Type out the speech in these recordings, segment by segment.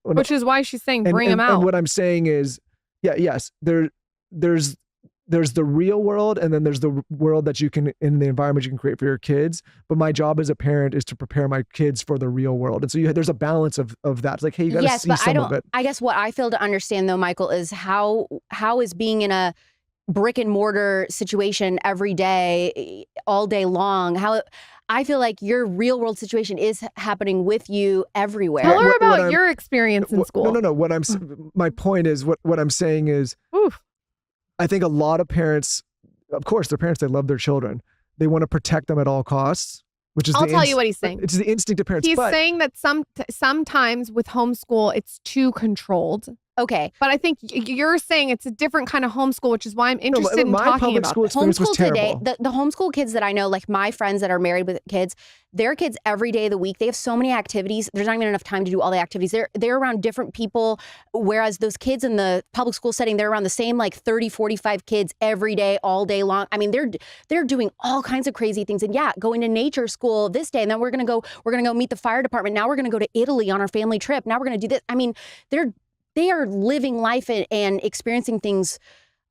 Which is why she's saying bring them out. And what I'm saying is, yes, there's the real world, and then there's the world that you can, in the environment you can create for your kids. But my job as a parent is to prepare my kids for the real world. And so there's a balance of that. It's like, hey, you got to see some of it. I guess what I fail to understand though, Michael, is how is being in a brick and mortar situation every day, all day long, how I feel like your real world situation is happening with you everywhere. Tell her about your experience in school. No. My point is, what I'm saying is, I think a lot of parents, of course, they're parents, they love their children. They want to protect them at all costs, which is I'll tell you what he's saying. It's the instinct of parents. He's saying that sometimes with homeschool, it's too controlled. Okay. But I think you're saying it's a different kind of homeschool, which is why I'm interested in talking about this. Homeschool today, the homeschool kids that I know, like my friends that are married with kids, their kids every day of the week, they have so many activities. There's not even enough time to do all the activities. They're around different people, whereas those kids in the public school setting, they're around the same like 30, 45 kids every day, all day long. I mean, they're doing all kinds of crazy things. And yeah, going to nature school this day, and then we're gonna go meet the fire department. Now we're gonna go to Italy on our family trip. Now we're gonna do this. I mean, they are living life and experiencing things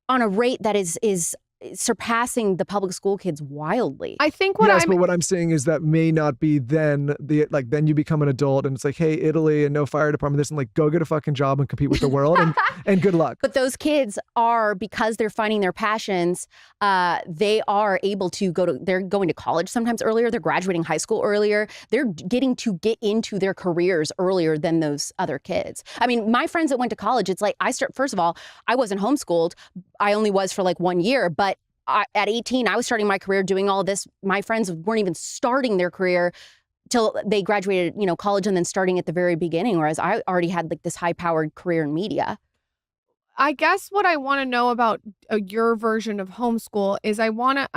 on a rate that is surpassing the public school kids wildly. I think but what I'm saying is that may not be then you become an adult and it's like, hey, Italy and no fire department, this, and like, go get a fucking job and compete with the world and good luck. But those kids are, because they're finding their passions, they are able to they're going to college sometimes earlier, they're graduating high school earlier, they're getting to get into their careers earlier than those other kids. I mean, my friends that went to college, it's like, first of all, I wasn't homeschooled. I only was for like 1 year, but at 18, I was starting my career doing all this. My friends weren't even starting their career till they graduated, college, and then starting at the very beginning, whereas I already had like this high-powered career in media. I guess what I want to know about your version of homeschool is I want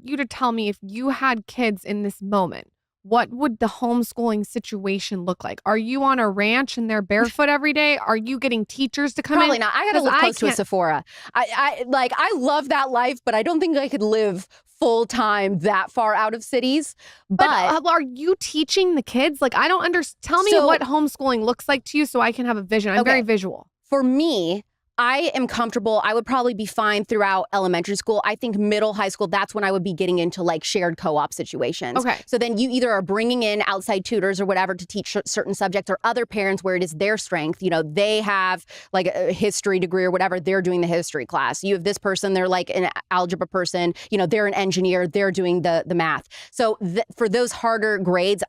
you to tell me, if you had kids in this moment, what would the homeschooling situation look like? Are you on a ranch and they're barefoot every day? Are you getting teachers to come Probably in? Not. I got to live close to a Sephora. I love that life, but I don't think I could live full time that far out of cities. But are you teaching the kids? Like, I don't understand. Tell me what homeschooling looks like to you so I can have a vision. I'm very visual. For me, I am comfortable. I would probably be fine throughout elementary school. I think middle, high school, that's when I would be getting into like shared co-op situations. Okay. So then you either are bringing in outside tutors or whatever to teach certain subjects, or other parents where it is their strength. They have like a history degree or whatever. They're doing the history class. You have this person, they're like an algebra person. They're an engineer. They're doing the math. So for those harder grades,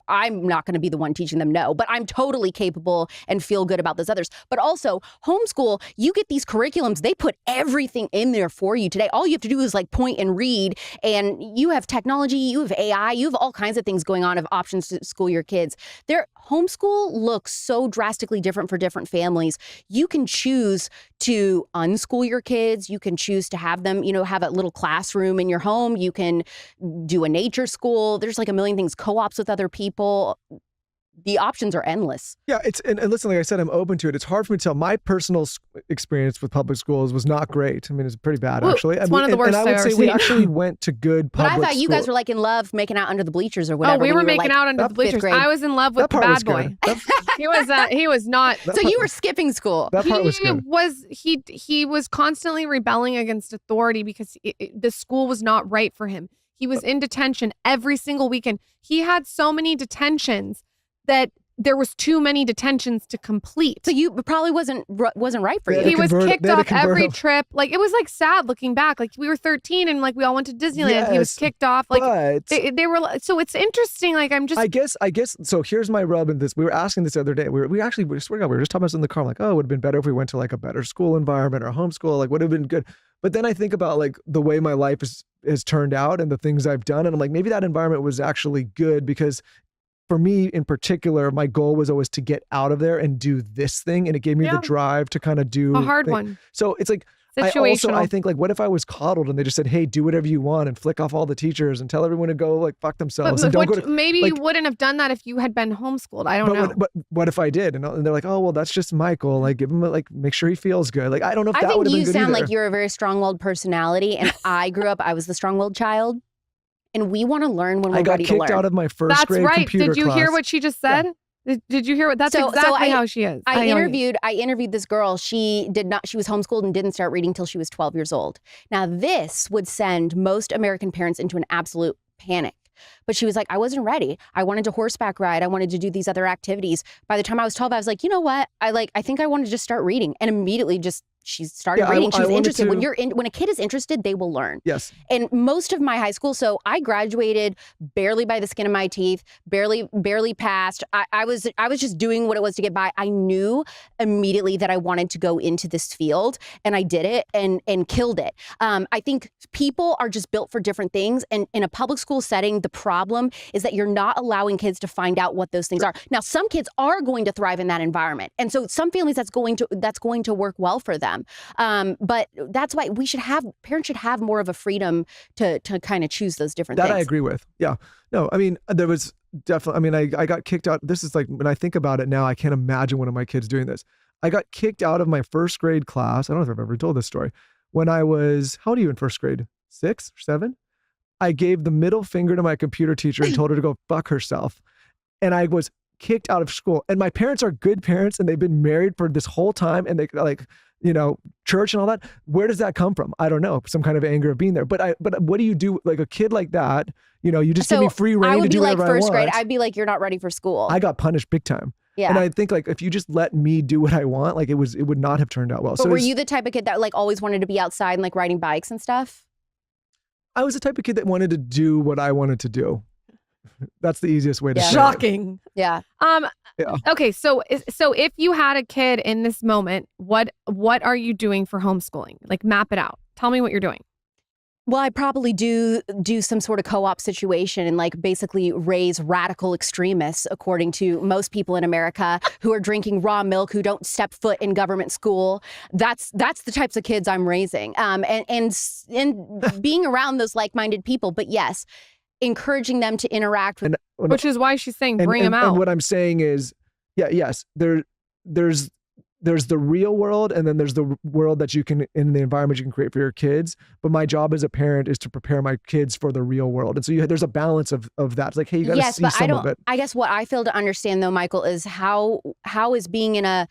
I'm not going to be the one teaching them, no, but I'm totally capable and feel good about those others. But also homeschool, you get these curriculums, they put everything in there for you today. All you have to do is like point and read, and you have technology, you have AI, you have all kinds of things going on of options to school your kids. Their homeschool looks so drastically different for different families. You can choose to unschool your kids. You can choose to have them, have a little classroom in your home. You can do a nature school. There's like a million things, co-ops with other people. The options are endless. Yeah, and listen, like I said, I'm open to it. It's hard for me to tell. My personal experience with public schools was not great. I mean, it's pretty bad, actually. It's one of the worst. And I would say we actually went to good public schools. But I thought you guys were like in love, making out under the bleachers or whatever. Oh, we were making out under the bleachers. I was in love with the bad boy. He was not. So you were skipping school. That part was good. He was constantly rebelling against authority because the school was not right for him. He was in detention every single weekend. He had so many detentions that there was too many detentions to complete. So you probably wasn't right for you. He was kicked off every trip. Like, it was like sad looking back. Like, we were 13 and like we all went to Disneyland. Yes, he was kicked off. Like, but they were. So it's interesting. Like, I'm just. I guess. So here's my rub in this. We were asking this the other day. We were just talking about this in the car. I'm like, oh, it would have been better if we went to like a better school environment or homeschool. Like, would have been good. But then I think about like the way my life has turned out and the things I've done, and I'm like, maybe that environment was actually good, because for me in particular, my goal was always to get out of there and do this thing. And it gave me the drive to kind of do a hard one. So it's like, I think like, what if I was coddled and they just said, hey, do whatever you want and flick off all the teachers and tell everyone to go like fuck themselves. Maybe you wouldn't have done that if you had been homeschooled. I don't know. But what if I did? And they're like, oh, well, that's just Michael. Like, give him make sure he feels good. Like, I don't know if that would have been good. I think you sound like you're a very strong-willed personality. And I was the strong-willed child. And we want to learn when we're ready to learn. I got kicked out of my first grade computer class. Did you hear what she just said? Yeah. Did you hear what? That's exactly how she is. I interviewed this girl. She was homeschooled and didn't start reading till she was 12 years old. Now, this would send most American parents into an absolute panic. But she was like, I wasn't ready. I wanted to horseback ride. I wanted to do these other activities. By the time I was 12, I was like, you know what? I think I wanted to just start reading. And immediately she started reading. She was interested. When a kid is interested, they will learn. Yes. And most of my high school, so I graduated barely by the skin of my teeth, barely passed. I was just doing what it was to get by. I knew immediately that I wanted to go into this field, and I did it and killed it. I think people are just built for different things. And in a public school setting, the problem is that you're not allowing kids to find out what those things are. Now, some kids are going to thrive in that environment. And so some families that's going to work well for them. But that's why parents should have more of a freedom to kind of choose those different things. That I agree with. Yeah. No, I mean, there was definitely, I mean, I got kicked out. This is like, when I think about it now, I can't imagine one of my kids doing this. I got kicked out of my first grade class. I don't know if I've ever told this story. When I was, how old are you in first grade? 6 or 7? I gave the middle finger to my computer teacher and told her to go fuck herself. And I was kicked out of school. And my parents are good parents, and they've been married for this whole time, and they like, church and all that. Where does that come from? I don't know. Some kind of anger of being there. But what do you do like a kid like that? You just give me free reign to do whatever I want. I would be like first grade. I'd be like, you're not ready for school. I got punished big time. Yeah. And I think like if you just let me do what I want, like it would not have turned out well. But were you the type of kid that like always wanted to be outside and like riding bikes and stuff? I was the type of kid that wanted to do what I wanted to do. That's the easiest way to say it. Shocking. Yeah. Yeah. Okay, so if you had a kid in this moment, what are you doing for homeschooling? Like map it out. Tell me what you're doing. Well, I probably do some sort of co-op situation and like basically raise radical extremists, according to most people in America who are drinking raw milk, who don't step foot in government school. That's the types of kids I'm raising, and being around those like-minded people. But yes, encouraging them to interact with, which is why she's saying bring them out. And what I'm saying is, yes, there's the real world, and then there's the world that you can, in the environment you can create for your kids. But my job as a parent is to prepare my kids for the real world. And so there's a balance of that. It's like, hey, you got to see some of it. I guess what I fail to understand though, Michael, is how is being in a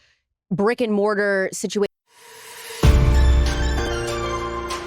brick and mortar situation